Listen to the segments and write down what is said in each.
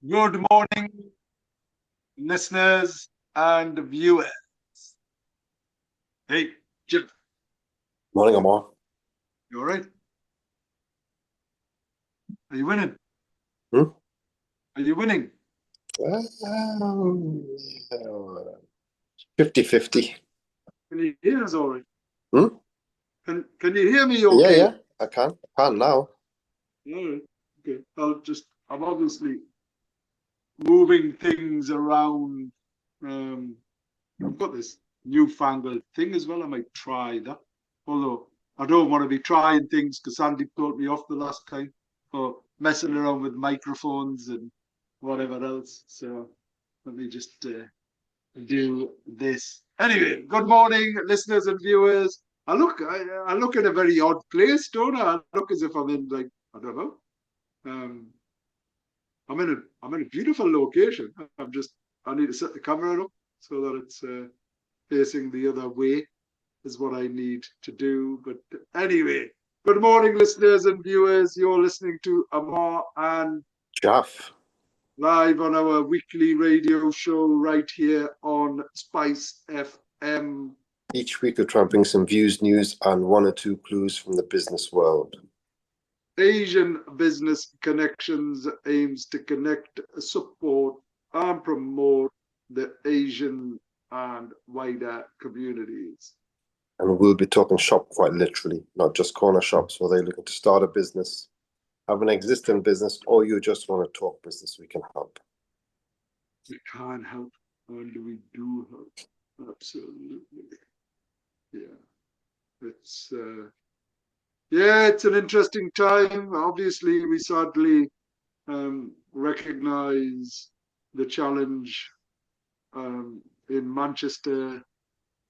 Good morning, listeners and viewers. Hey, Jim, Morning, Ammar. you all right? Are you winning? Hmm? Are you winning? Um, 50-50. Can you hear us all right? Hmm? Can you hear me Yeah, okay? yeah, I can. I can now. All right. Okay. I'm obviously moving things around. Um, I've got this newfangled thing as well. I might try that. Although I don't want to be trying things because Sandy told me off the last time for messing around with microphones and whatever else. So let me just do this. Anyway, good morning, listeners and viewers. I look in a very odd place, don't I? I look as if I'm in like I don't know. Um, I'm in a beautiful location. I need to set the camera up so that it's facing the other way is what I need to do. But anyway, good morning, listeners and viewers. You're listening to Ammar and Jaff. live on our weekly radio show right here on Spice FM. Each week we're trying to bring some views, news, and one or two clues from the business world. Asian Business Connections aims to connect, support, and promote the Asian and wider communities. And we'll be talking shop quite literally, not just corner shops, whether you're looking to start a business, have an existing business, or you just want to talk business, we can help. We can't help, only we do help. Absolutely. Yeah. It's it's an interesting time. Obviously, we sadly recognize the challenge in Manchester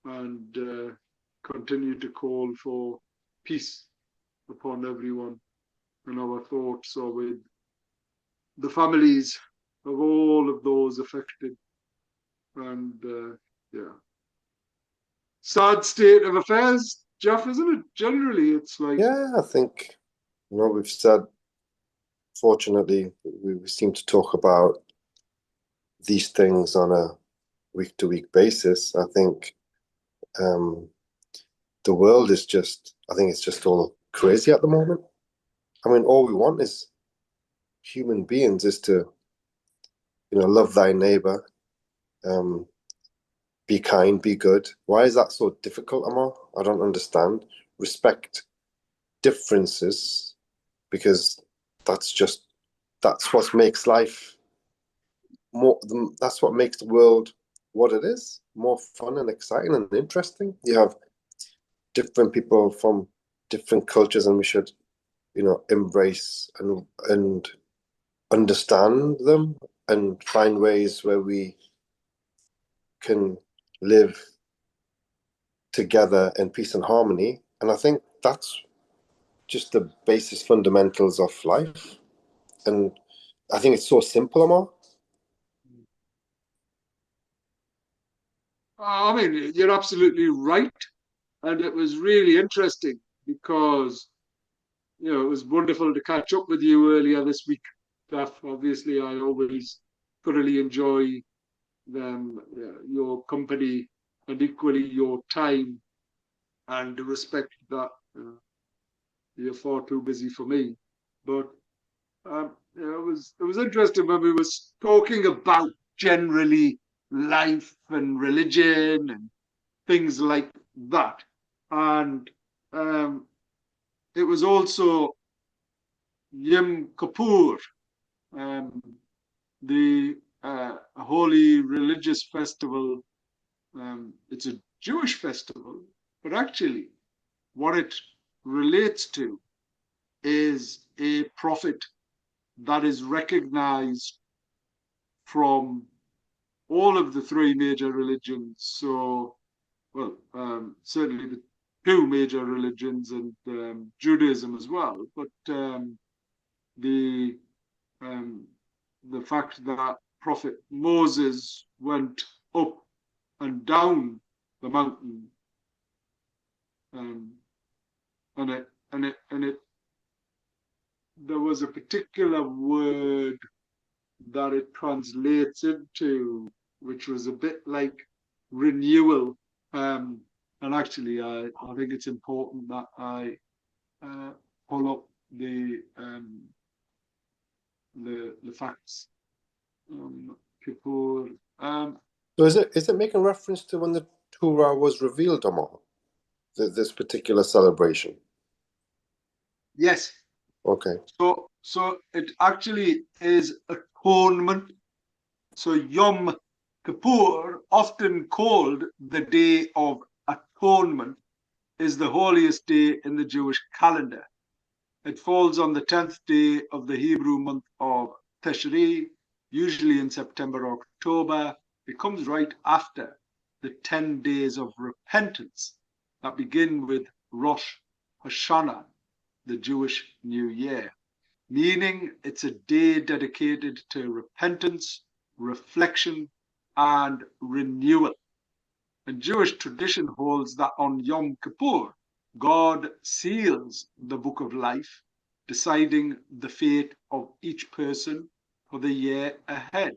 and continue to call for peace upon everyone. And our thoughts are with the families of all of those affected. And yeah, sad state of affairs, Jeff, isn't it? Generally, it's like, Yeah, I think, we've said, fortunately, we seem to talk about these things on a week-to-week basis. I think um, the world is just, I think it's just all crazy at the moment. I mean, all we want is human beings is to, love thy neighbor, um, be kind, be good. Why is that so difficult, Ammar? I don't understand. Respect differences because that's just, that's what makes life more, that's what makes the world what it is, more fun and exciting and interesting. You have different people from different cultures and we should, embrace and understand them and find ways where we can live together in peace and harmony. And I think that's just the basis fundamentals of life. And I think it's so simple, Amar. I mean, you're absolutely right. And it was really interesting because, it was wonderful to catch up with you earlier this week, Steph. Obviously, I always thoroughly enjoy your company and equally your time and the respect that you're far too busy for me. But it was interesting when we was talking about generally life and religion and things like that, and um, it was also Yom Kippur, um, the holy religious festival. It's a Jewish festival, but actually, what it relates to is a prophet that is recognized from all of the three major religions. So, well, certainly the two major religions and Judaism as well. But the um, the fact that Prophet Moses went up and down the mountain, um, and it there was a particular word that it translates into, which was a bit like renewal. And actually, I think it's important that I pull up the facts. Kippur. So is it making reference to when the Torah was revealed, Ammar? This particular celebration? Yes. Okay. So it actually is atonement. So Yom Kippur, often called the Day of Atonement, is the holiest day in the Jewish calendar. It falls on the 10th day of the Hebrew month of Tishri, usually in September or October. It comes right after the 10 days of repentance that begin with Rosh Hashanah, the Jewish New Year, meaning it's a day dedicated to repentance, reflection, and renewal. And Jewish tradition holds that on Yom Kippur, God seals the book of life, deciding the fate of each person for the year ahead.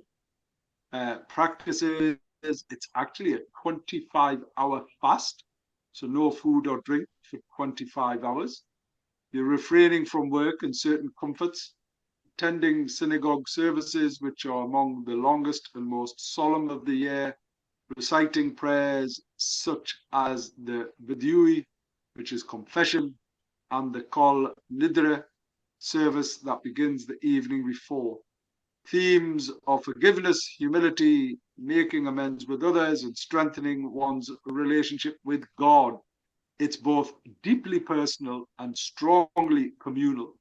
Practices, it's actually a 25-hour fast, so no food or drink for 25 hours. You're refraining from work and certain comforts, attending synagogue services, which are among the longest and most solemn of the year, reciting prayers such as the Vidui, which is confession, and the Kol Nidre service that begins the evening before. Themes of forgiveness, humility, making amends with others, and strengthening one's relationship with God. It's both deeply personal and strongly communal.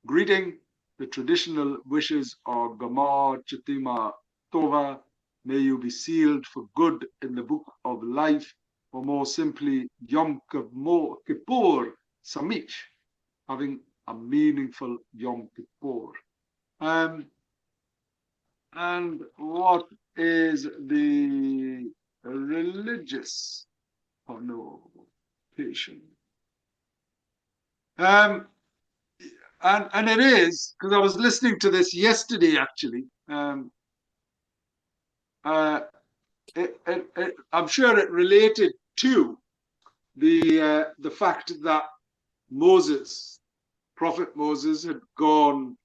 Greeting, the traditional wishes are Gamar Chitima Tova, may you be sealed for good in the book of life, or more simply, Yom Kippur Samich, having a meaningful Yom Kippur. And what is the religious connotation? And it is, because I was listening to this yesterday, actually. I'm sure it related to the fact that Moses, Prophet Moses, had gone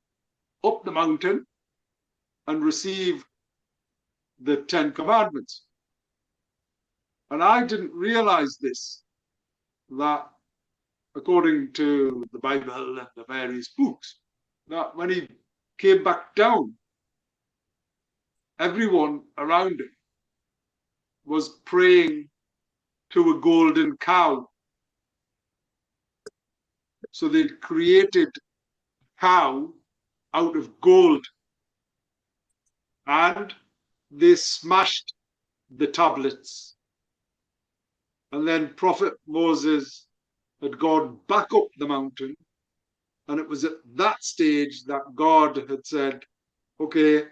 up the mountain and received the 10 Commandments. And I didn't realize this, that according to the Bible and the various books, that when he came back down, everyone around him was praying to a golden cow. So they'd created a cow out of gold, and they smashed the tablets. And then Prophet Moses had gone back up the mountain, and it was at that stage that God had said, okay,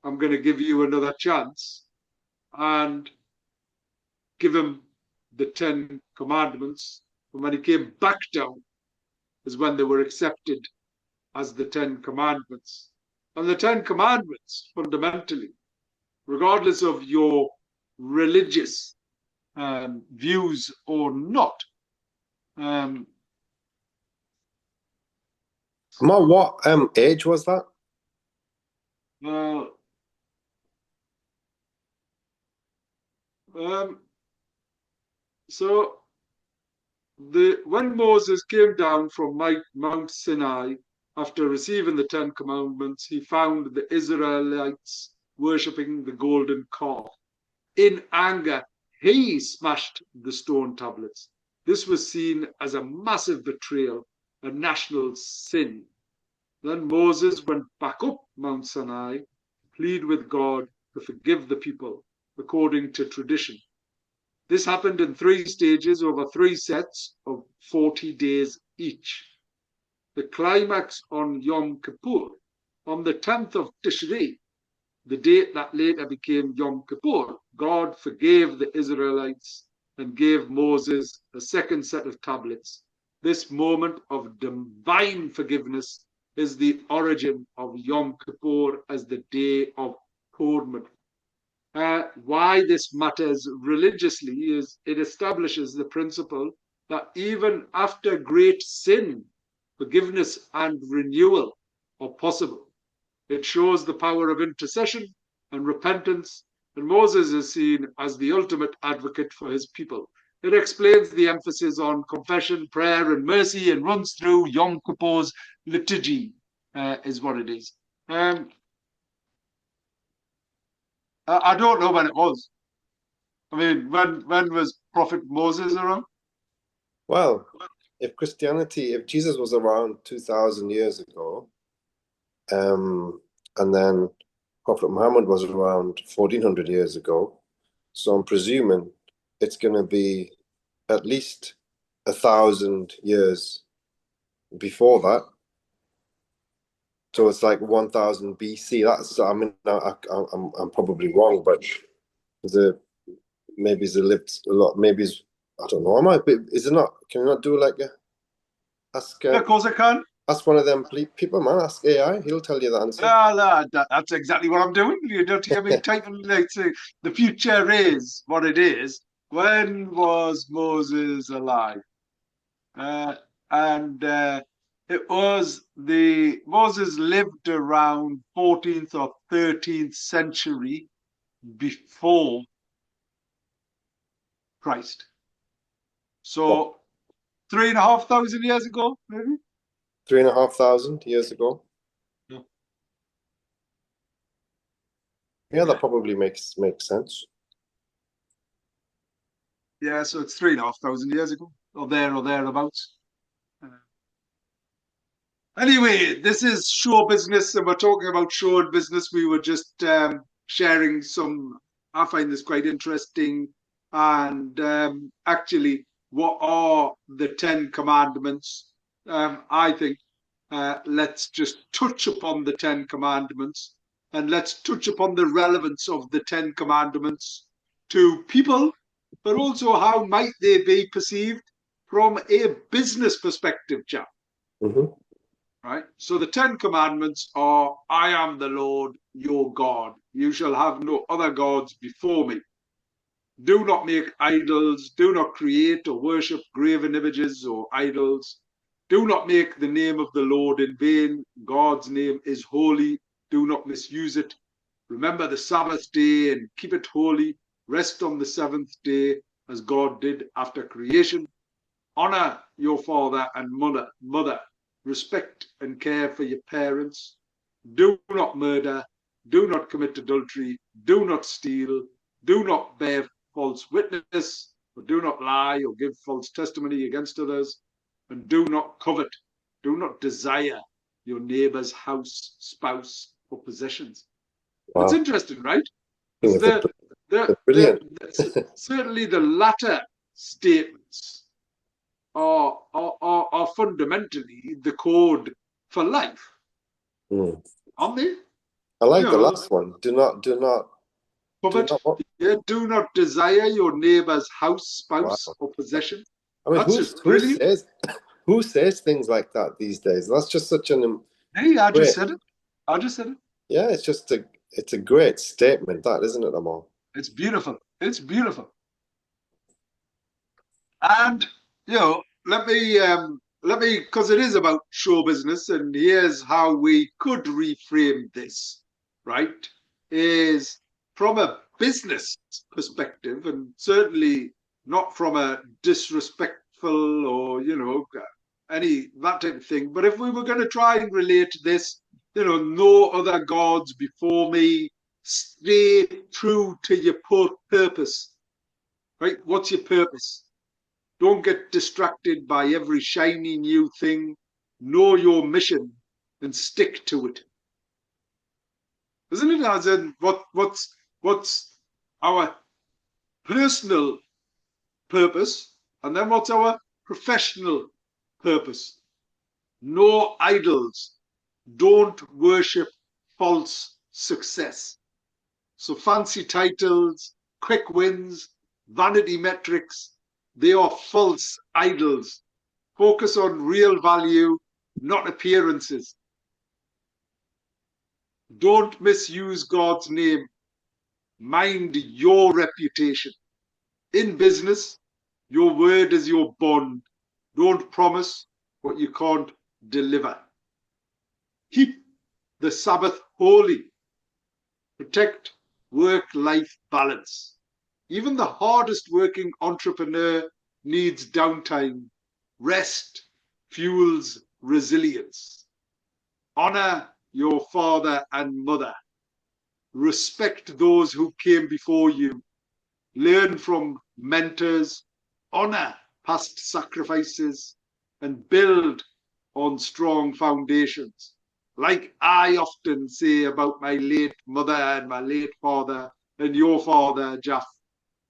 I'm going to give you another chance, and give him the 10 Commandments. And when he came back down is when they were accepted as the 10 Commandments. And the 10 Commandments, fundamentally, regardless of your religious views or not, Ammar, what age was that? So when Moses came down from Mount Sinai after receiving the 10 Commandments, he found the Israelites worshipping the golden calf. In anger, he smashed the stone tablets. This was seen as a massive betrayal, a national sin. Then Moses went back up Mount Sinai, plead with God to forgive the people according to tradition. This happened in 3 stages over 3 sets of 40 days each. The climax on Yom Kippur, on the 10th of Tishri, the date that later became Yom Kippur, God forgave the Israelites and gave Moses a second set of tablets. This moment of divine forgiveness is the origin of Yom Kippur as the Day of Atonement. Why this matters religiously is it establishes the principle that even after great sin, forgiveness and renewal are possible. It shows the power of intercession and repentance, and Moses is seen as the ultimate advocate for his people. It explains the emphasis on confession, prayer, and mercy, and runs through Yom Kippur's liturgy, is what it is. I don't know when it was. I mean, when was Prophet Moses around? Well, if Jesus was around 2,000 years ago, and then Prophet Muhammad was around 1,400 years ago, so I'm presuming it's going to be at least 1,000 years before that. So it's like 1000 BC. That's, I mean, I'm probably wrong, but maybe he's lived a lot. Maybe he's, I don't know. Is it not? Can you not do like ask? Yeah, of course I can. Ask one of them people, man. Ask AI. He'll tell you the answer. That's exactly what I'm doing. You don't hear me typing like the future is what it is. When was Moses alive? It was Moses lived around 14th or 13th century before Christ. So 3,500 years ago, maybe? 3,500 years ago. Yeah, that probably makes sense. Yeah, so it's 3,500 years ago, or thereabouts. Anyway, this is show business, and we're talking about show and business. We were just sharing some. I find this quite interesting, and actually, what are the 10 commandments? I think let's just touch upon the 10 commandments, and let's touch upon the relevance of the 10 commandments to people, but also how might they be perceived from a business perspective, chap. Mm-hmm. Right? So the 10 commandments are, I am the Lord your God. You shall have no other gods before me. Do not make idols. Do not create or worship graven images or idols. Do not make the name of the Lord in vain. God's name is holy. Do not misuse it. Remember the Sabbath day and keep it holy. Rest on the seventh day as God did after creation. Honor your father and mother. Respect and care for your parents. Do not murder. Do not commit adultery. Do not steal. Do not bear false witness. Or do not lie or give false testimony against others. And do not covet. Do not desire your neighbor's house, spouse, or possessions. Wow. It's interesting, right? Brilliant. Certainly the latter statements are fundamentally the code for life, aren't they? I like the last one. Do not covet. Yeah, do not desire your neighbor's house, spouse, or possession. I mean, That's just brilliant. Who says things like that these days? That's just such an. Hey, I just said it. Yeah, it's a great statement, that, isn't it, Ammar? It's beautiful. It's beautiful. And let me, because it is about show business, and here's how we could reframe this, right? Is from a business perspective, and certainly not from a disrespectful or, any that type of thing. But if we were going to try and relate this, no other gods before me, stay true to your purpose, right? What's your purpose? Don't get distracted by every shiny new thing. Know your mission and stick to it. Isn't it? As in, what's our personal purpose, and then what's our professional purpose? No idols. Don't worship false success. So fancy titles, quick wins, vanity metrics, they are false idols. Focus on real value, not appearances. Don't misuse God's name. Mind your reputation. In business, your word is your bond. Don't promise what you can't deliver. Keep the Sabbath holy. Protect work-life balance. Even the hardest working entrepreneur needs downtime. Rest fuels resilience. Honor your father and mother. Respect those who came before you. Learn from mentors. Honor past sacrifices and build on strong foundations. Like I often say about my late mother and my late father and your father, Jaff,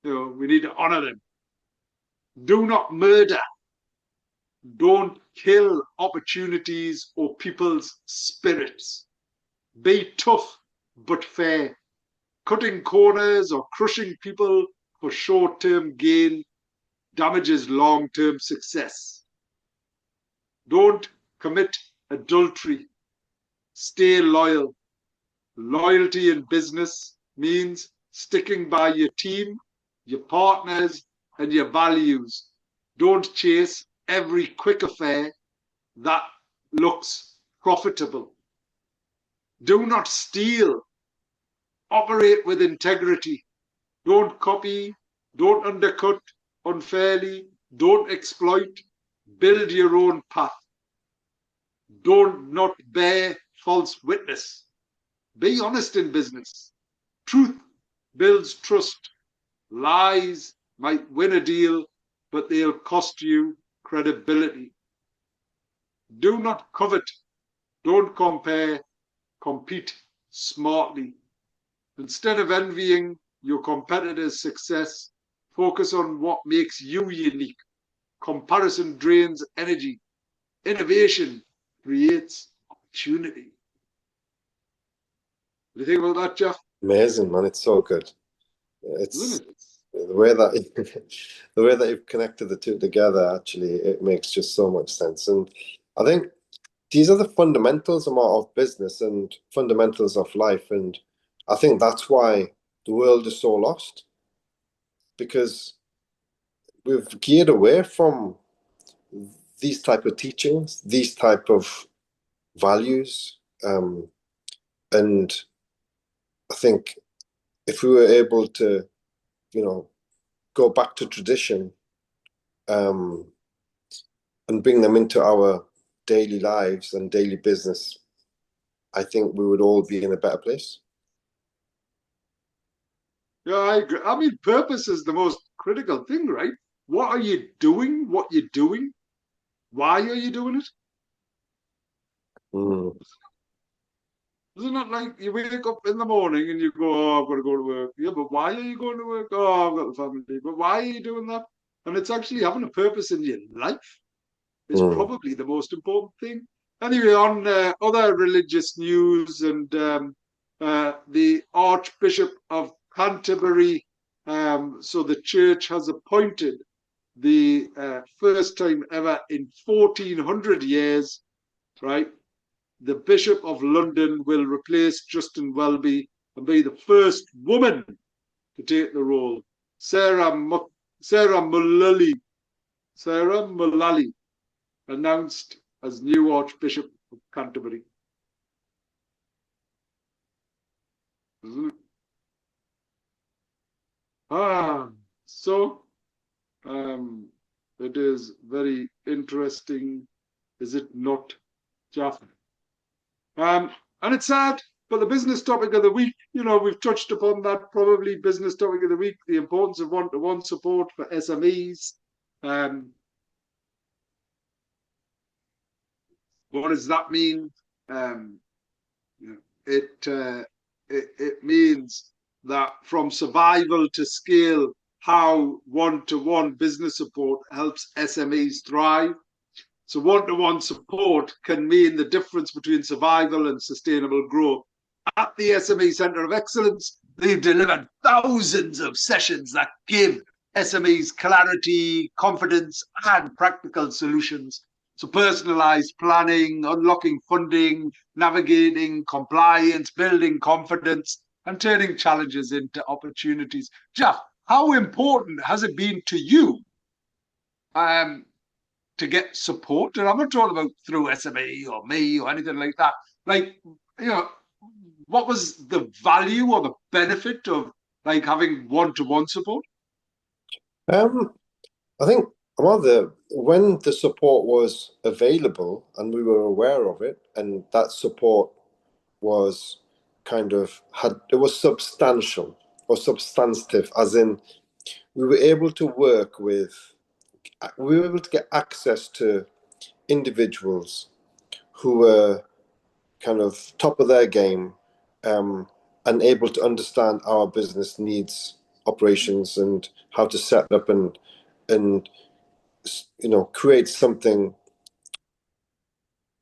we need to honor them. Do not murder. Don't kill opportunities or people's spirits. Be tough but fair. Cutting corners or crushing people for short-term gain damages long-term success. Don't commit adultery. Stay loyal. Loyalty in business means sticking by your team, your partners, and your values. Don't chase every quick affair that looks profitable. Do not steal. Operate with integrity. Don't copy. Don't undercut unfairly. Don't exploit. Build your own path. Don't not bear false witness. Be honest in business. Truth builds trust. Lies might win a deal, but they'll cost you credibility. Do not covet. Don't compare. Compete smartly. Instead of envying your competitor's success, focus on what makes you unique. Comparison drains energy. Innovation creates opportunity. What do you think about that, Jeff? Amazing, man. It's so good. It's Isn't it? the way that the way that you've connected the two together, actually, it makes just so much sense. And I think these are the fundamentals of business and fundamentals of life. And I think that's why the world is so lost, because we've geared away from these type of teachings, these type of values. And I think if we were able to, go back to tradition, and bring them into our daily lives and daily business, I think we would all be in a better place. Yeah, I agree. I mean, purpose is the most critical thing, right? What are you doing? What you're doing? Why are you doing it? Mm. Isn't it like you wake up in the morning and you go, oh, I've got to go to work. Yeah, but why are you going to work? Oh, I've got the family. But why are you doing that? And it's actually having a purpose in your life is probably the most important thing. Anyway, on other religious news, and the Archbishop of Canterbury, so the church has appointed the first time ever in 1400 years, right? The Bishop of London will replace Justin Welby and be the first woman to take the role. Sarah Mullally announced as new Archbishop of Canterbury. So it is very interesting, is it not, Jaff? And it's sad, but the business topic of the week, we've touched upon that, probably business topic of the week, the importance of one-to-one support for SMEs. What does that mean? It means that from survival to scale, how one-to-one business support helps SMEs thrive. So one-to-one support can mean the difference between survival and sustainable growth. At the SME Centre of Excellence, they've delivered thousands of sessions that give SMEs clarity, confidence, and practical solutions. So personalized planning, unlocking funding, navigating compliance, building confidence, and turning challenges into opportunities. Jeff, how important has it been to you um, to get support? And I'm not talking about through SME or me or anything like that. Like, what was the value or the benefit of like having one-to-one support? Um, I think when the support was available and we were aware of it, and that support was it was substantial or substantive, as in we were able to we were able to get access to individuals who were kind of top of their game, um, and able to understand our business needs, operations, and how to set up and create something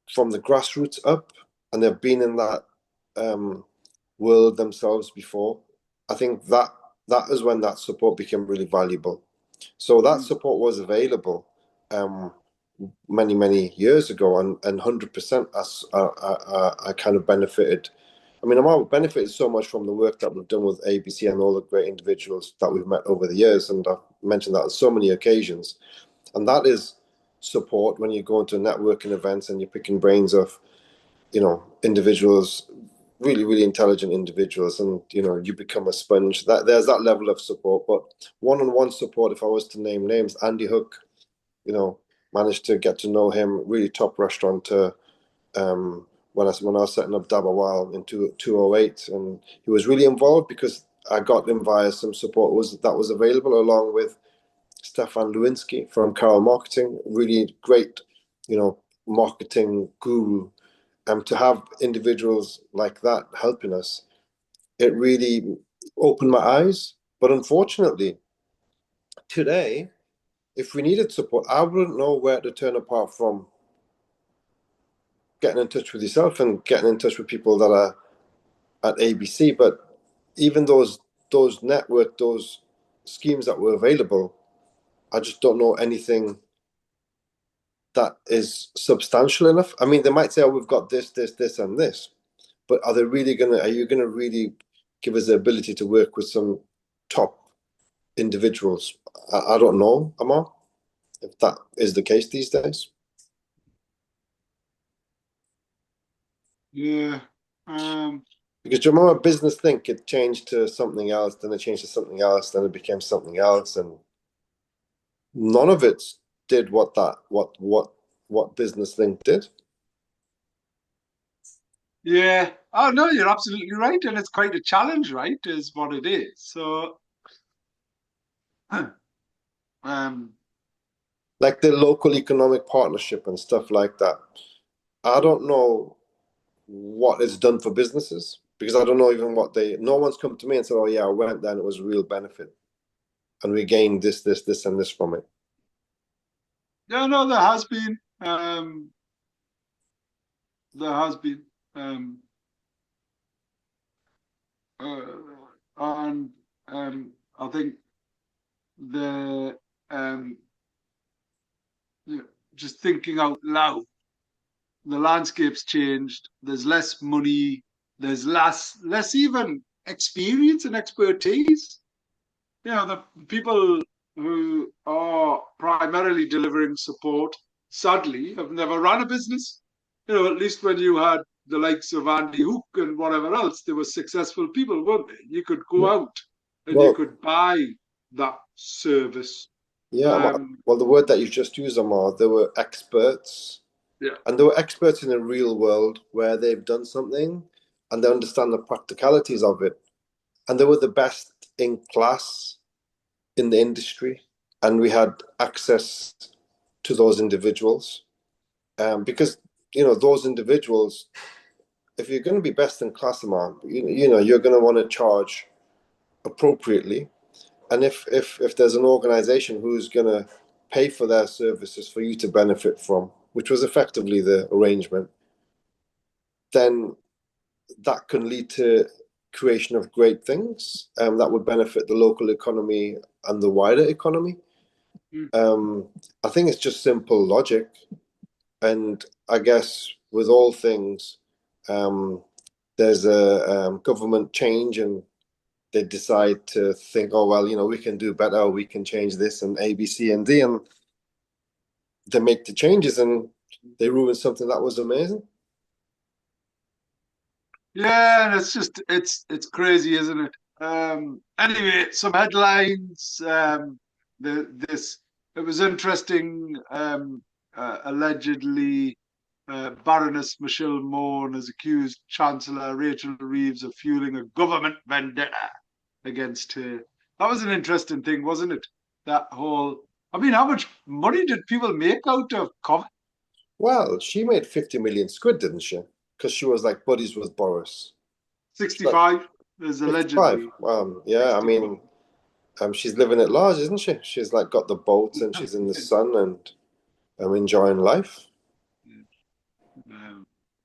from the grassroots up. And they've been in that world themselves before. I think that is when that support became really valuable. So that support was available many years ago, and 100% I kind of benefited. I mean, I've benefited so much from the work that we've done with ABC and all the great individuals that we've met over the years, and I've mentioned that on so many occasions. And that is support when you go into networking events and you're picking brains of, individuals, really intelligent individuals, and you become a sponge. That there's that level of support. But one-on-one support, if I was to name names, Andy Hook, managed to get to know him, really top restaurateur. When I was setting up Dabawal in 2008, and he was really involved because I got him via some support that was available, along with Stefan Lewinsky from Carol Marketing, really great, marketing guru. To have individuals like that helping us, it really opened my eyes. But unfortunately, today, if we needed support, I wouldn't know where to turn apart from getting in touch with yourself and getting in touch with people that are at ABC. But even those those schemes that were available, I just don't know anything that is substantial enough. I mean, they might say, "Oh, we've got this, and this," but are you gonna really give us the ability to work with some top individuals? I don't know, Ammar, if that is the case these days. Yeah. Um, Because do you remember Business Think? It changed to something else, then it changed to something else, then it became something else, and none of it did what Business Think did. yeah. Oh no, you're absolutely right, and it's quite a challenge, right? Is what it is. So, um, Like the local economic partnership and stuff like that. I don't know what it's done for businesses, because I don't know even no one's come to me and said, "Oh yeah, I went there and it was a real benefit and we gained this and this from it." yeah, no, there has been, there has been, um, uh, and I think the um, you know, just thinking out loud, the landscape's changed. There's less money. There's less even experience and expertise. The people who are primarily delivering support, sadly, have never run a business. At least when you had the likes of Andy Hook and whatever else, they were successful people, weren't they? You could go out and you Well, could buy that service. yeah, Um, well, the word that you just used, Amar, they were experts, yeah. and they were experts in the real world where they've done something and they understand the practicalities of it. And they were the best in class in the industry. And we had access to those individuals, because, those individuals, if you're going to be best in class, Amar, you're going to want to charge appropriately. And if there's an organization who's going to pay for their services for you to benefit from, which was effectively the arrangement, then that can lead to creation of great things, that would benefit the local economy and the wider economy. Mm. I think it's just simple logic. And I guess with all things, there's a government change, and they decide to think, oh well, we can do better, we can change this and A, B, C, and D, and they make the changes and they ruin something that was amazing. Yeah, and it's crazy, isn't it? Anyway, some headlines. This it was interesting. Allegedly, Baroness Michelle Morn has accused Chancellor Rachel Reeves of fueling a government vendetta against her. That was an interesting thing, wasn't it? That whole. I mean, how much money did people make out of COVID? Well, she made 50 million squid, didn't she? Because she was like buddies with Boris. She's like 65. There's 55. allegedly Yeah, I 65. mean, she's living it large, isn't she? She's like got the boat and she's in the sun and enjoying life.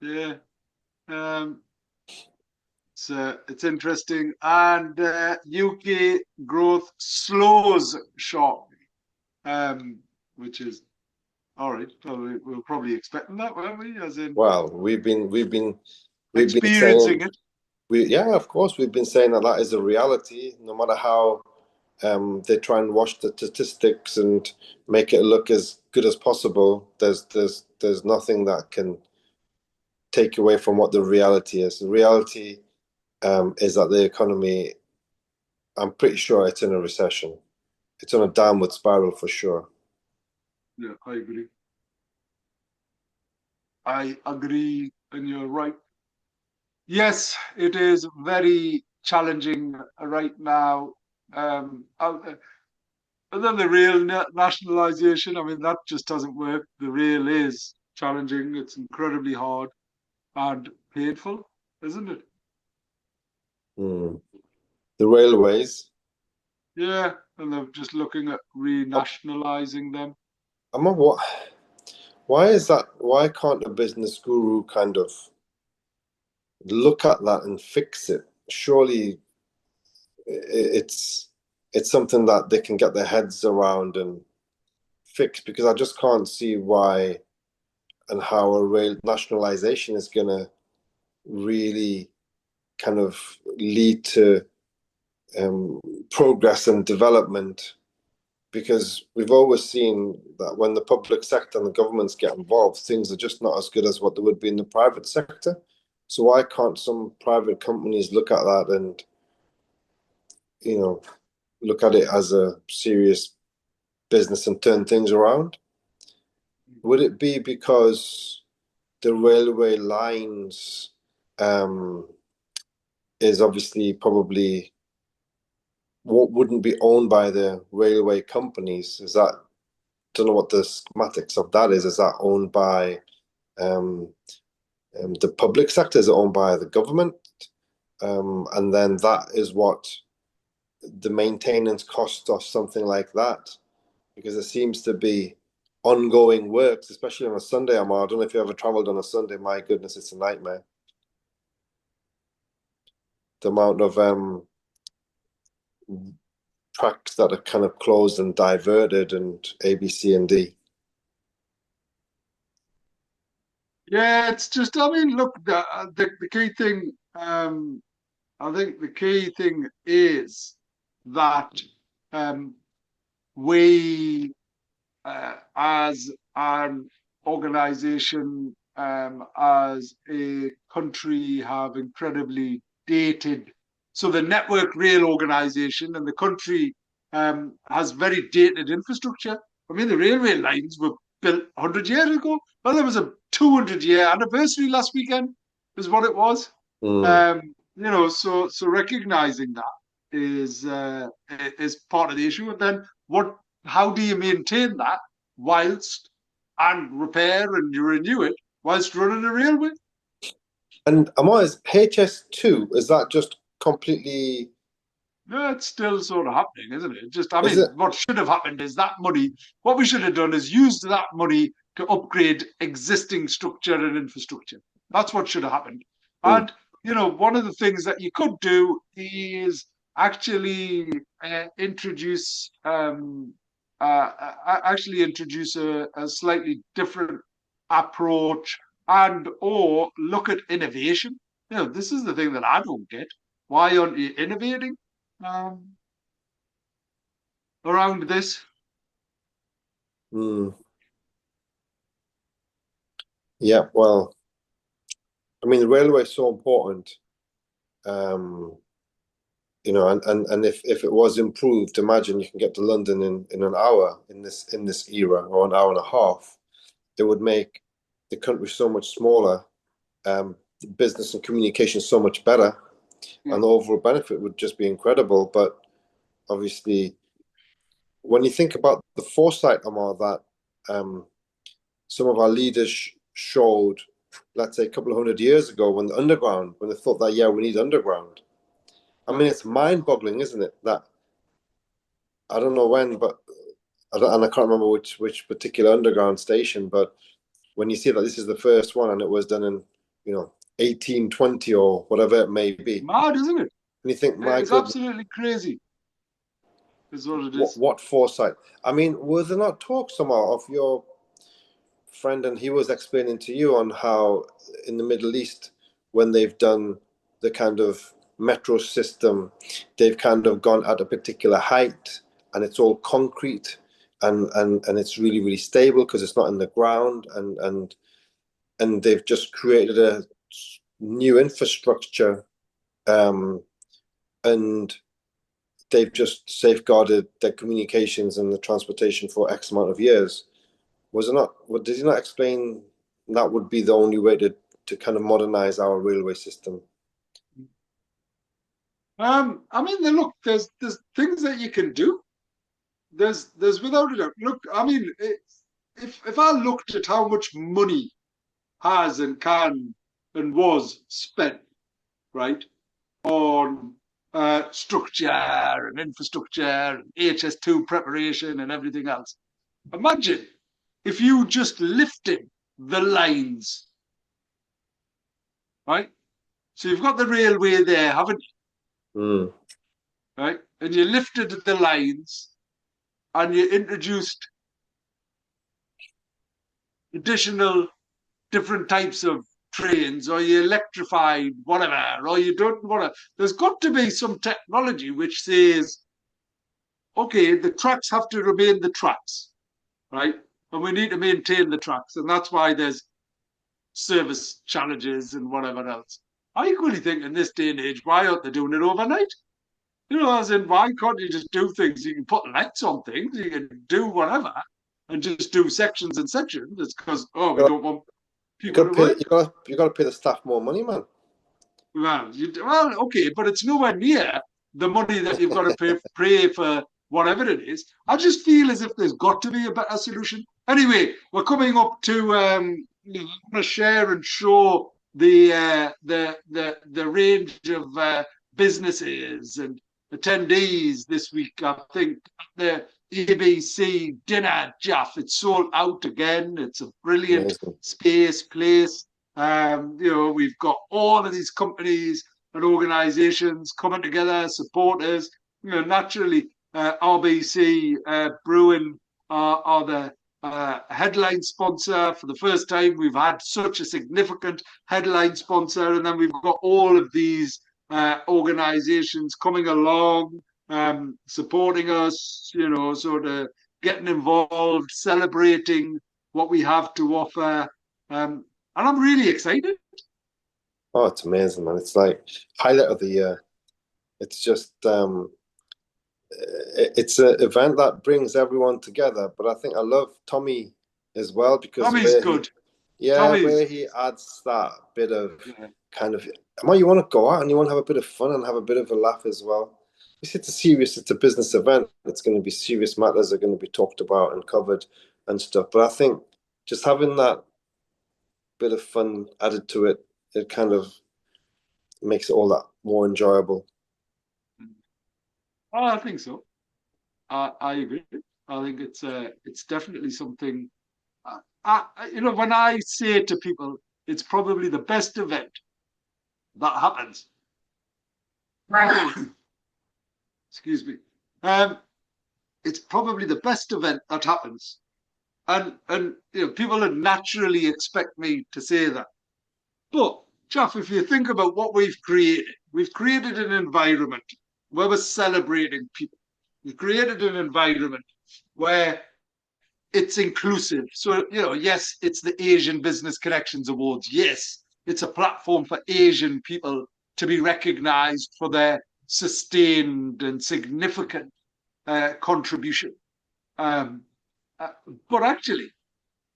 Yeah. Um, it's interesting, and UK growth slows sharply, which is all right. Well, we're probably expecting that, weren't we? As in Well, we've been experiencing saying it. yeah, of course, we've been saying that that is a reality, no matter how they try and wash the statistics and make it look as good as possible. There's nothing that can take away from what the reality is. The reality is that the economy, I'm pretty sure it's in a recession. It's on a downward spiral for sure. Yeah, I agree. I agree, and you're right. Yes, it is very challenging right now. Out there. And then the real nationalisation, I mean, that just doesn't work. The real is challenging. It's incredibly hard and painful, isn't it? Hmm. The railways. Yeah, and they're just looking at I'm, renationalising them. I'm not, what? Why is that? Why can't a business guru kind of look at that and fix it? Surely it's something that they can get their heads around and fix, because I just can't see why and how a rail nationalization is going to really kind of lead to um, progress and development, because we've always seen that when the public sector and the governments get involved, things are just not as good as what they would be in the private sector. So why can't some private companies look at that and, you know, look at it as a serious business and turn things around? Would it be because the railway lines um, is obviously probably what wouldn't be owned by the railway companies? Is that, don't know what the schematics of that is. Is that owned by um, the public sector? Is it owned by the government? And then that is what the maintenance cost of something like that, because it seems to be ongoing works, especially on a Sunday. Ammar, I don't know if you ever traveled on a Sunday. My goodness, it's a nightmare. The amount of tracks that are kind of closed and diverted and A, B, C, and D. Yeah, it's just, I mean, look, the key thing, I think the key thing is that um, we as an organization, as a country, have incredibly dated. So the Network Rail organization and the country has very dated infrastructure. I mean, the railway lines were built 100 years ago. Well, there was a 200-year anniversary last weekend, is what it was. Mm. So recognizing that is part of the issue. And then how do you maintain that whilst and repair and you renew it whilst running a railway? And Ammar, is HS2, is that just completely, No, it's still sort of happening, isn't it? Just, I is mean, it? what should have happened is that money, what we should have done is used that money to upgrade existing structure and infrastructure. That's what should have happened. Mm, And, one of the things that you could do is actually introduce actually introduce a slightly different approach, and or look at innovation. This is the thing that I don't get. Why aren't you innovating around this? Mm. Yeah, well, I mean, the railway is so important. And if it was improved, imagine you can get to London in an hour in this era, or an hour and a half. It would make the country so much smaller, business and communication so much better, Yeah. and the overall benefit would just be incredible. But obviously, when you think about the foresight, Ammar, that some of our leaders showed, let's say a couple of 100 years ago, when they thought that, yeah, we need underground. I mean, it's mind-boggling, isn't it? That I don't know when, but and I can't remember which particular underground station. But when you see that this is the first one, and it was done in 1820 or whatever it may be, Mad, isn't it? and you think, my It's goodness, absolutely crazy, is what it is. what foresight? I mean, were there not talks somehow of your friend, and he was explaining to you on how in the Middle East, when they've done the kind of metro system, they've kind of gone at a particular height, and it's all concrete, and it's really, really stable because it's not in the ground, and they've just created a new infrastructure, and they've just safeguarded their communications and the transportation for X amount of years. Was it not? Did he not explain that would be the only way to kind of modernize our railway system? I mean, look, there's things that you can do. There's without a doubt. Look, I mean, if I looked at how much money has and can and was spent, right, on structure and infrastructure and HS2 preparation and everything else. Imagine if you just lifted the lines, right? So you've got the railway there, haven't you? Mm. Right? And you lifted the lines and you introduced additional different types of trains, or you electrified whatever, or you don't want to. There's got to be some technology which says, okay, the tracks have to remain the tracks, right? And we need to maintain the tracks. And that's why there's service challenges and whatever else. I equally think in this day and age, why aren't they doing it overnight? As in, why can't you just do things? You can put lights on things, you can do whatever, and just do sections and sections. It's because, we You don't want people gotta to pay. work. You gotta pay the staff more money, man. Well, okay, but it's nowhere near the money that you've got to pay for whatever it is. I just feel as if there's got to be a better solution. Anyway, we're coming up to I'm going to share and show the range of businesses and attendees this week. I think the ABC dinner, Jeff, it's sold out again. It's a brilliant Amazing. place. We've got all of these companies and organizations coming together, supporters. Naturally, RBC Brewing are the headline sponsor. For the first time, we've had such a significant headline sponsor, and then we've got all of these organizations coming along, supporting us, sort of getting involved, celebrating what we have to offer. And I'm really excited. Oh, it's amazing, man. It's like highlight of the year. It's just it's an event that brings everyone together. But I think I love Tommy as well, because Tommy's good. where Tommy's, he adds that bit of yeah. kind of, you want to go out and you want to have a bit of fun and have a bit of a laugh as well. It's a business event. It's going to be serious matters are going to be talked about and covered and stuff. But I think just having that bit of fun added to it, it kind of makes it all that more enjoyable. Oh, I think so. I agree. I think it's definitely something. When I say to people, it's probably the best event that happens. Excuse me. It's probably the best event that happens And people would naturally expect me to say that. But, Jeff, if you think about what we've created an environment where we're celebrating people. We've created an environment where it's inclusive. So, yes, it's the Asian Business Connections Awards. Yes, it's a platform for Asian people to be recognized for their sustained and significant contribution. Um, uh, but actually,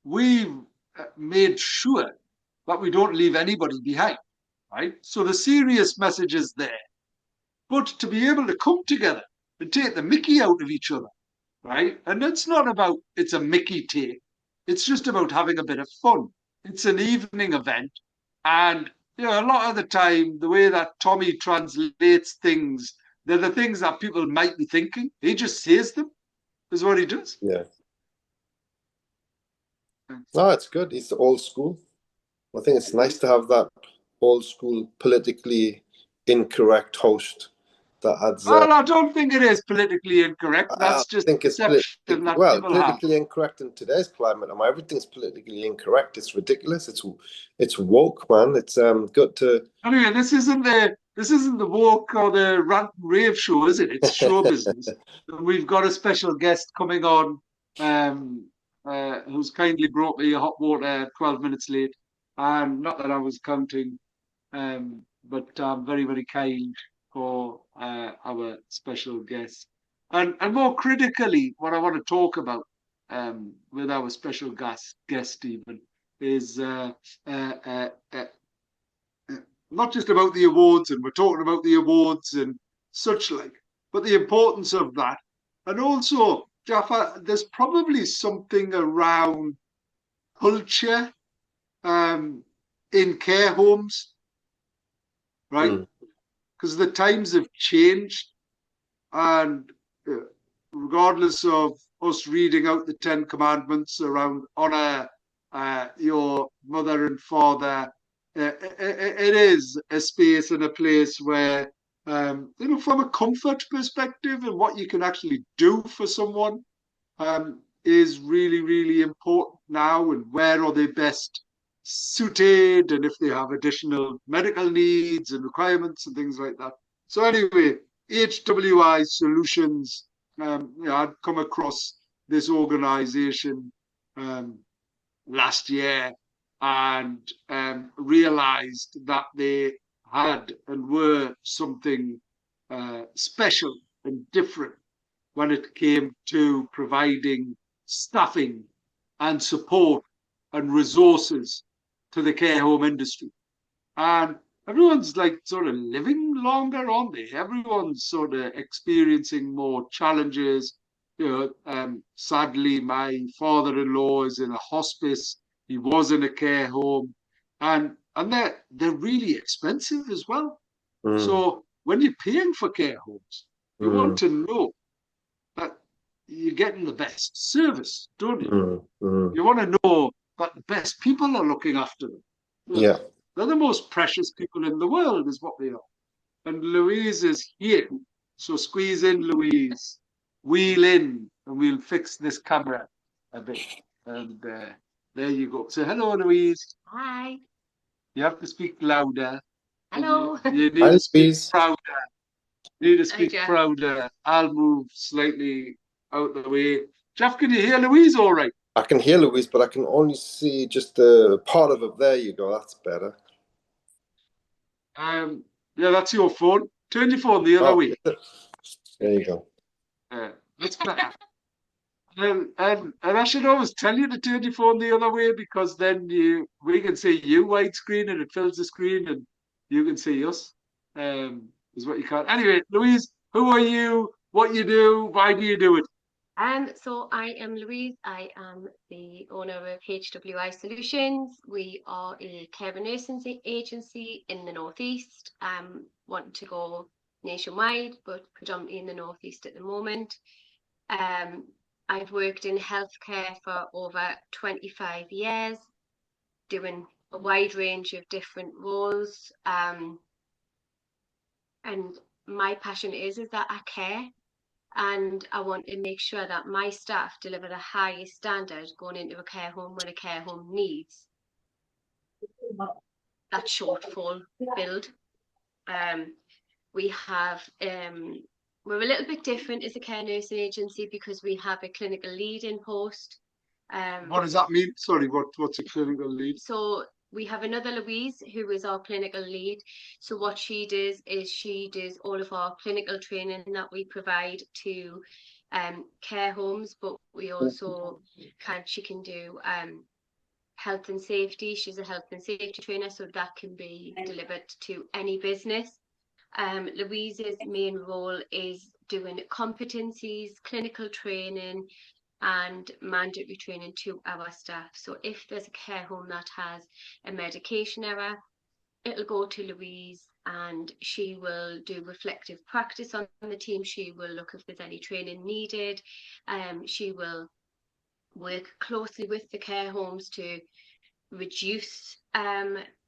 we've made sure that we don't leave anybody behind, right? So the serious message is there. But to be able to come together and take the mickey out of each other, right? And it's not about it's a Mickey take. It's just about having a bit of fun. It's an evening event. And a lot of the time, the way that Tommy translates things, they're the things that people might be thinking. He just says them, is what he does. Yeah. No, it's good. It's old school. I think it's nice to have that old school, politically incorrect host that adds. Well, I don't think it is politically incorrect. I That's just think it's perception that people have. politically incorrect in today's climate. Everything's politically incorrect. It's ridiculous. It's woke, man. It's good to. Anyway, this isn't the walk or the rant and rave show, is it? It's show business. And we've got a special guest coming on, who's kindly brought me a hot water 12 minutes late. And not that I was counting, but very, very kind for our special guest. And more critically, what I want to talk about with our special guest even is not just about the awards, and we're talking about the awards and such like, but the importance of that. And also, Jaffa, there's probably something around culture in care homes, right? Because the times have changed, and regardless of us reading out the Ten Commandments around honor your mother and father, it is a space and a place where, from a comfort perspective and what you can actually do for someone, is really, really important now. And where are they best suited, and if they have additional medical needs and requirements and things like that. So anyway, HWI Solutions, I'd come across this organization last year and realized that they had and were something special and different when it came to providing staffing and support and resources to the care home industry. And everyone's like sort of living longer, aren't they? Everyone's sort of experiencing more challenges. Sadly, my father-in-law is in a hospice. He was in a care home, and they're really expensive as well. So when you're paying for care homes, you want to know that you're getting the best service, don't you? You want to know that the best people are looking after them. Yeah. They're the most precious people in the world, is what they are. And Louise is here. So squeeze in, Louise. Wheel in, and we'll fix this camera a bit. And there you go. So hello, Louise. Hi. You have to speak louder. Hello. You need to speak prouder. You need to speak prouder. I'll move slightly out of the way. Jeff, can you hear Louise all right? I can hear Louise, but I can only see just the part of it. There you go. That's better. Yeah, that's your phone. Turn your phone the other way. There you go. That's better. And I should always tell you to turn your phone the other way, because then we can see you widescreen and it fills the screen, and you can see us. Is what you can. Anyway, Louise, who are you? What you do? Why do you do it? So I am Louise. I am the owner of HWI Solutions. We are a care and nursing agency in the Northeast. Want to go nationwide, but predominantly in the Northeast at the moment. I've worked in healthcare for over 25 years, doing a wide range of different roles. And my passion is that I care. And I want to make sure that my staff deliver the highest standard going into a care home when a care home needs that shortfall filled. We have we're a little bit different as a care nursing agency because we have a clinical lead in post. What does that mean? Sorry, what's a clinical lead? So we have another Louise who is our clinical lead. So what she does is she does all of our clinical training that we provide to care homes, but we also she can do health and safety. She's a health and safety trainer, so that can be delivered to any business. Louise's main role is doing competencies, clinical training, and mandatory training to our staff. So if there's a care home that has a medication error, it'll go to Louise and she will do reflective practice on the team. She will look if there's any training needed. She will work closely with the care homes to reduce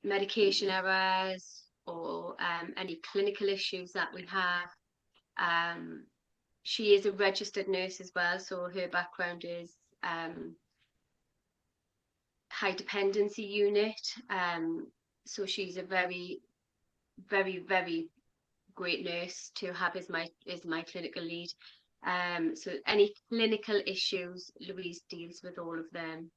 medication errors or any clinical issues that we have. She is a registered nurse as well, so her background is high dependency unit. So she's a very, very, very great nurse to have as my clinical lead. So any clinical issues, Louise deals with all of them.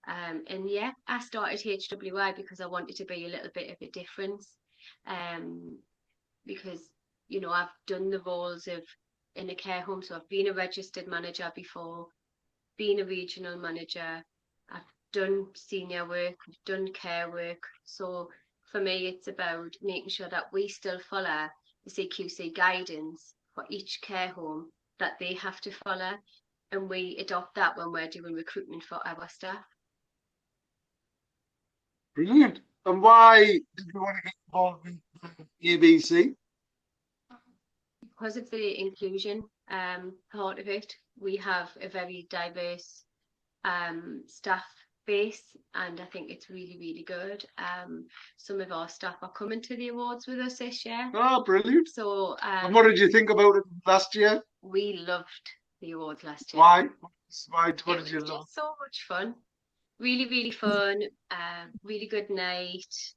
And yeah, I started HWI because I wanted to be a little bit of a difference. Because, you know, I've done the roles of in a care home. So I've been a registered manager before, been a regional manager. I've done senior work, I've done care work. So for me, it's about making sure that we still follow the CQC guidance for each care home that they have to follow. And we adopt that when we're doing recruitment for our staff. Brilliant. And why did you want to get involved with ABC? Because of the inclusion part of it, we have a very diverse staff base, and I think it's really, really good. Some of our staff are coming to the awards with us this year. Oh, brilliant. So, and what did you think about it last year? We loved the awards last year. Why? What did you love? So much fun. Really, really fun. Really good night.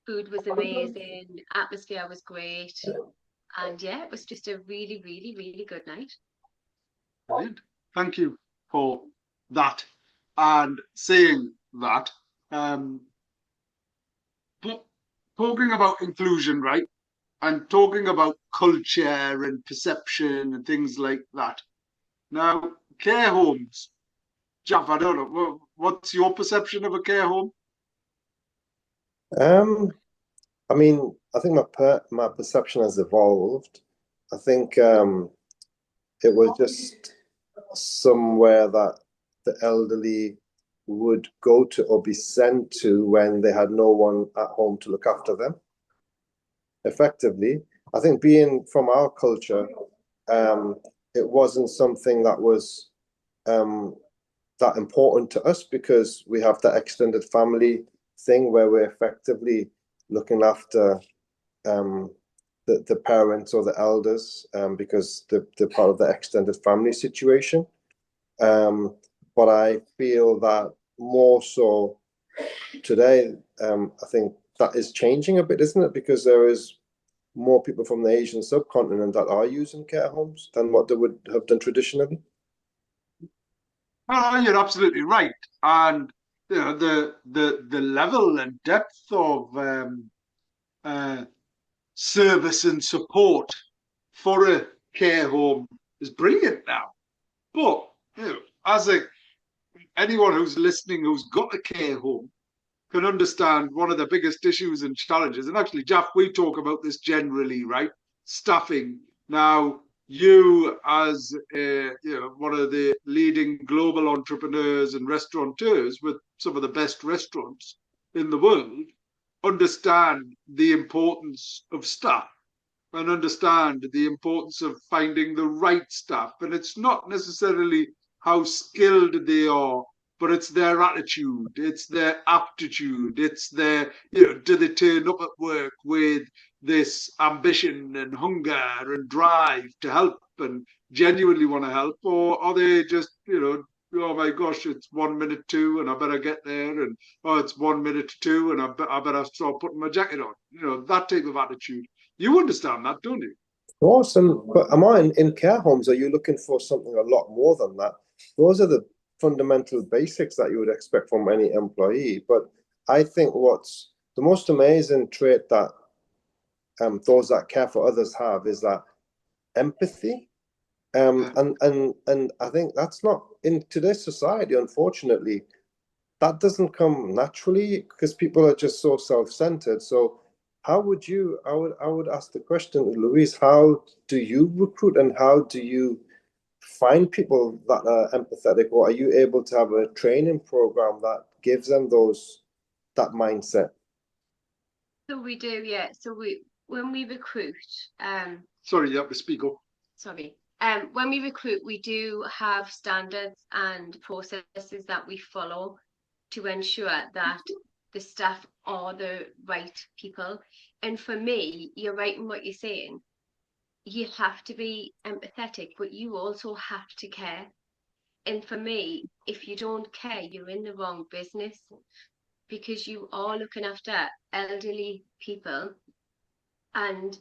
Food was amazing. Atmosphere was great. And yeah, it was just a really, really, really good night. Brilliant. Thank you for that and saying that. But talking about inclusion, right? And talking about culture and perception and things like that. Now, care homes. Jeff, I don't know. What's your perception of a care home? I mean, I think my perception has evolved. I think it was just somewhere that the elderly would go to or be sent to when they had no one at home to look after them. Effectively, I think being from our culture, it wasn't something that was that important to us because we have that extended family thing where we're effectively looking after the parents or the elders because they're part of the extended family situation. But I feel that more so today, I think that is changing a bit, isn't it? Because there is more people from the Asian subcontinent that are using care homes than what they would have done traditionally. Well, you're absolutely right. And you know, the level and depth of service and support for a care home is brilliant now. But you know, as anyone who's listening who's got a care home can understand one of the biggest issues and challenges. And actually, Jeff, we talk about this generally, right? Staffing. Now, you as one of the leading global entrepreneurs and restaurateurs with some of the best restaurants in the world, understand the importance of staff and understand the importance of finding the right staff. And it's not necessarily how skilled they are, but it's their attitude, it's their aptitude, it's their, do they turn up at work with, this ambition and hunger and drive to help and genuinely want to help, or are they just, oh my gosh, it's 1 minute to and I better get there, and oh, it's 1 minute to two and I better start putting my jacket on, that type of attitude. You understand that, don't you? Of course, but Ammar, in care homes, are you looking for something a lot more than that? Those are the fundamental basics that you would expect from any employee. But I think what's the most amazing trait that those that care for others have is that empathy. And I think that's not in today's society, unfortunately, that doesn't come naturally because people are just so self-centered. So how would you, I would ask the question, Louise, how do you recruit and how do you find people that are empathetic, or are you able to have a training program that gives them that mindset? So we do, yeah. So when we recruit, sorry, you have to speak up. Sorry. When we recruit, we do have standards and processes that we follow to ensure that the staff are the right people. And for me, you're right in what you're saying. You have to be empathetic, but you also have to care. And for me, if you don't care, you're in the wrong business, because you are looking after elderly people, and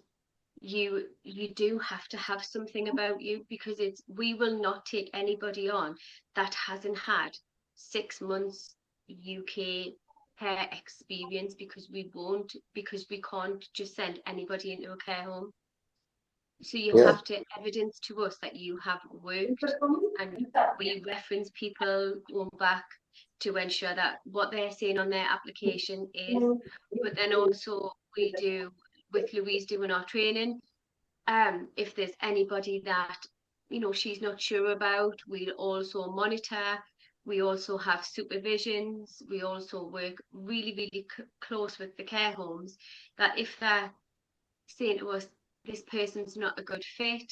you do have to have something about you, because we will not take anybody on that hasn't had 6 months UK care experience, because we can't just send anybody into a care home. So you have to evidence to us that you have worked, and we reference people going back to ensure that what they're saying on their application is. But then also we do, with Louise doing our training, if there's anybody that she's not sure about, we'll also monitor. We also have supervisions. We also work really, really close with the care homes, that if they're saying to us, this person's not a good fit,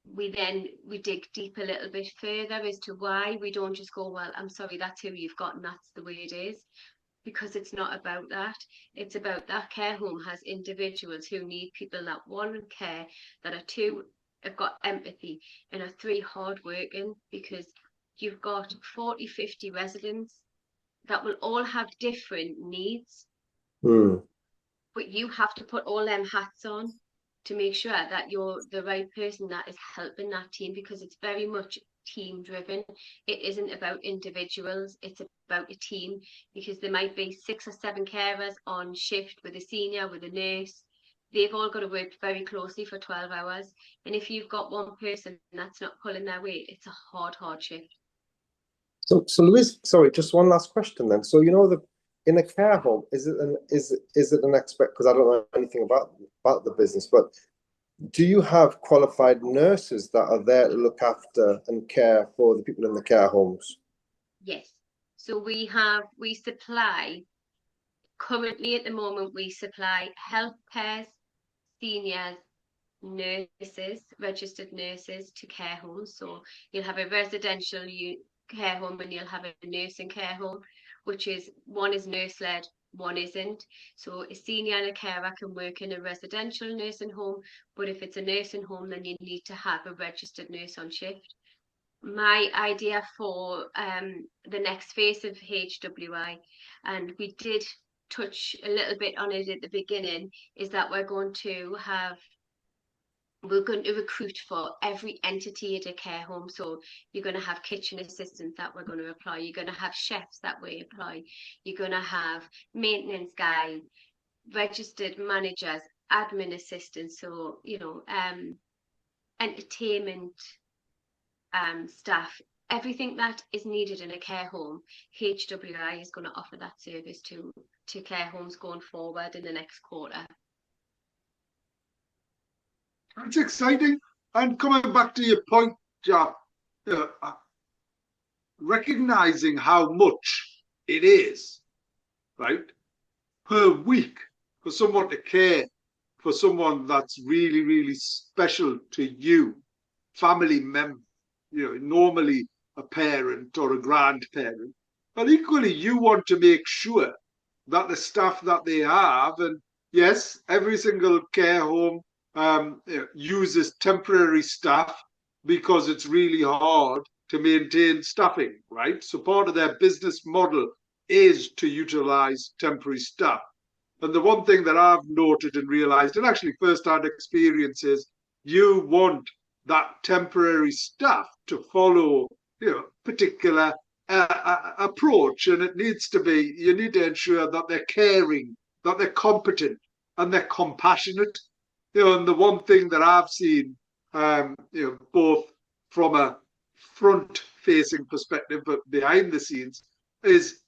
we dig deep a little bit further as to why. We don't just go, well, I'm sorry, that's who you've got and that's the way it is, because it's not about that. It's about that care home has individuals who need people that, one, care, that are two, have got empathy, and are three, hardworking, because you've got 40, 50 residents that will all have different needs. But you have to put all them hats on to make sure that you're the right person that is helping that team, because it's very much team driven. It isn't about individuals, it's about a team, because there might be 6 or 7 carers on shift with a senior, with a nurse. They've all got to work very closely for 12 hours. And if you've got one person that's not pulling their weight, it's a hard shift. So Louise, sorry, just one last question then. So in a care home, is it an expect, because I don't know anything about the business, but do you have qualified nurses that are there to look after and care for the people in the care homes? Yes. So we supply, currently at the moment, we supply health pairs, seniors, nurses, registered nurses to care homes. So you'll have a residential care home and you'll have a nursing care home, which is, one is nurse led, one isn't. So a senior and a carer can work in a residential nursing home, but if it's a nursing home, then you need to have a registered nurse on shift. My idea for the next phase of HWI, and we did touch a little bit on it at the beginning, is that we're going to recruit for every entity at a care home. So you're going to have kitchen assistants that we're going to apply. You're going to have chefs that we apply. You're going to have maintenance guys, registered managers, admin assistants. So, entertainment staff, everything that is needed in a care home, HWI is going to offer that service to care homes going forward in the next quarter. It's exciting. And coming back to your point, Jack, recognizing how much it is, right, per week for someone to care for someone that's really, really special to you, family member, normally a parent or a grandparent. But equally, you want to make sure that the staff that they have, and yes, every single care home uses temporary staff because it's really hard to maintain staffing, right? So part of their business model is to utilize temporary staff. And the one thing that I've noted and realized, and actually first-hand experience, is you want that temporary staff to follow, particular approach, and it needs to be. You need to ensure that they're caring, that they're competent, and they're compassionate. And the one thing that I've seen, both from a front-facing perspective, but behind the scenes, is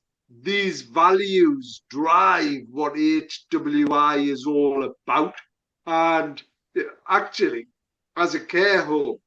these values drive what HWI is all about. And actually, as a care home,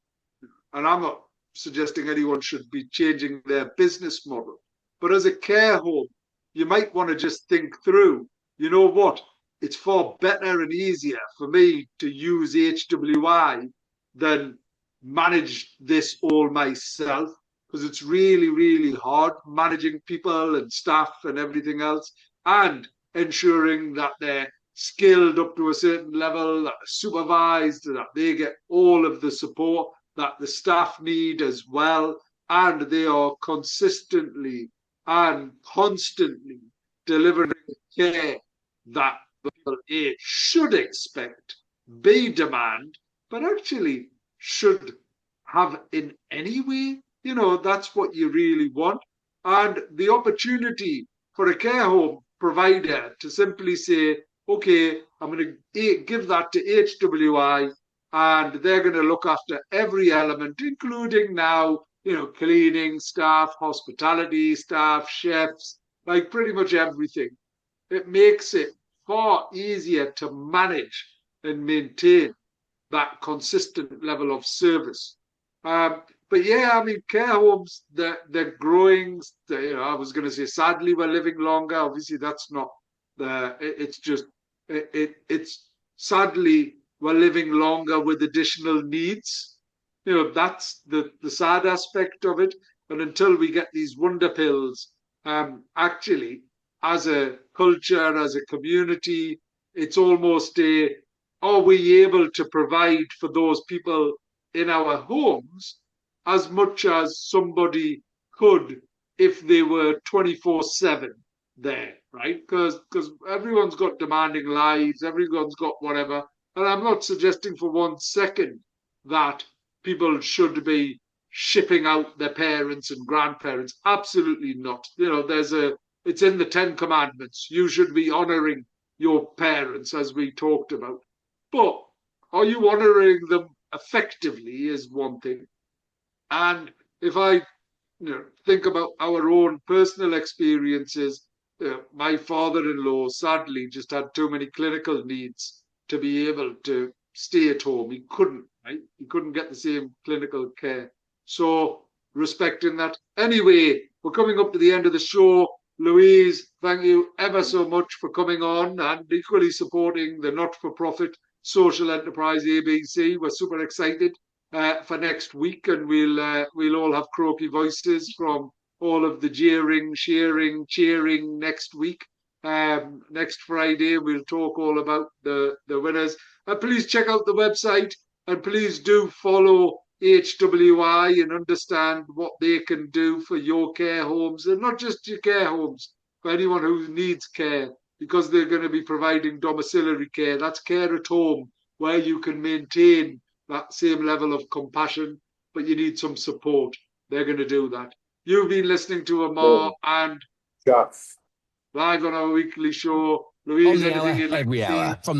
and I'm not suggesting anyone should be changing their business model, but as a care home, you might want to just think through, you know what, it's far better and easier for me to use HWI than manage this all myself, because it's really, really hard managing people and staff and everything else, and ensuring that they're skilled up to a certain level, that they're supervised, that they get all of the support that the staff need as well, and they are consistently and constantly delivering care that the people A should expect, B demand, but actually should have in any way. That's what you really want. And the opportunity for a care home provider to simply say, okay, I'm going to give that to HWI, and they're going to look after every element, including now, cleaning staff, hospitality staff, chefs, like pretty much everything. It makes it far easier to manage and maintain that consistent level of service. But yeah, I mean, care homes, they're growing. I was going to say, sadly, we're living longer. Obviously, that's not it's just, it's sadly, we're living longer with additional needs. That's the sad aspect of it. And until we get these wonder pills, actually, as a culture, as a community, it's almost are we able to provide for those people in our homes as much as somebody could if they were 24/7 there, right? Because everyone's got demanding lives, everyone's got whatever. And I'm not suggesting for 1 second that people should be shipping out their parents and grandparents. Absolutely not. It's in the 10 Commandments. You should be honoring your parents, as we talked about. But are you honoring them effectively is one thing. And if I think about our own personal experiences, my father-in-law sadly just had too many clinical needs to be able to stay at home. He couldn't, right? He couldn't get the same clinical care. So respecting that. Anyway, we're coming up to the end of the show. Louise, thank you ever so much for coming on and equally supporting the not-for-profit social enterprise ABC. We're super excited for next week, and we'll all have croaky voices from all of the jeering, cheering next week. Next Friday, we'll talk all about the winners. Please check out the website, and please do follow HWI and understand what they can do for your care homes, and not just your care homes, for anyone who needs care, because they're going to be providing domiciliary care. That's care at home, where you can maintain that same level of compassion, but you need some support. They're going to do that. You've been listening to Ammar and Jeff. live on our weekly show. Louise, On the hour, anything you'd like every to see? hour. From